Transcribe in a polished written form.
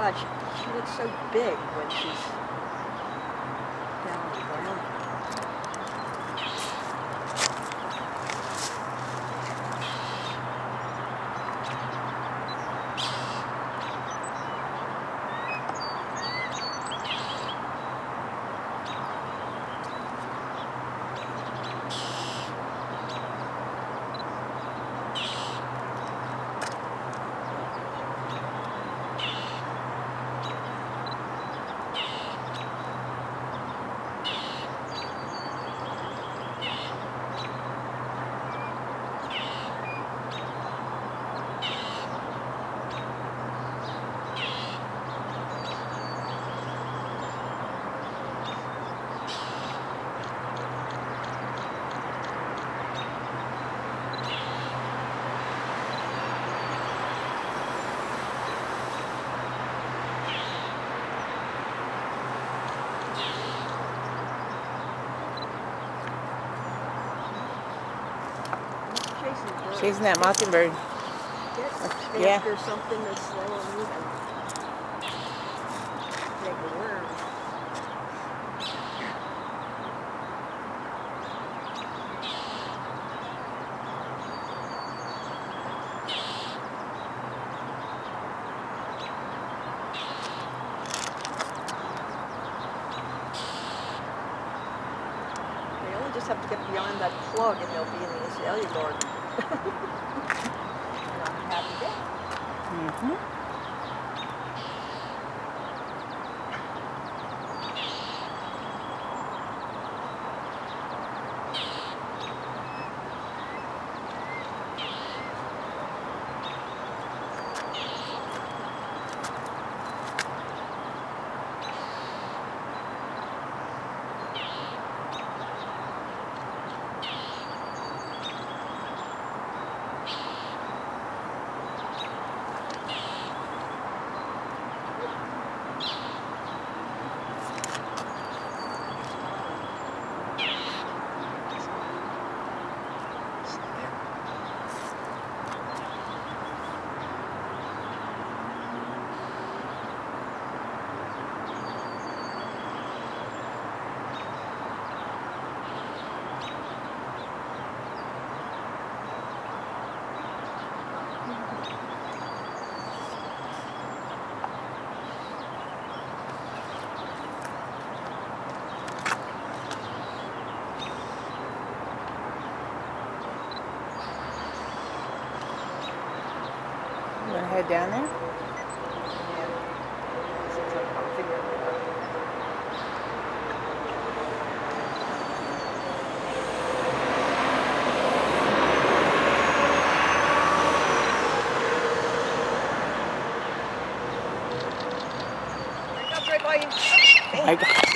God, she looks so big when she's down on the ground. Chasing that mockingbird. Yeah. After something that's slow and moving. Take a worm. They only just have to get beyond that plug and they'll be in the azalea garden. And on a happy day. Mm-hmm. You want to head down there? Yeah. Since I'm figuring it out. Right by you. I got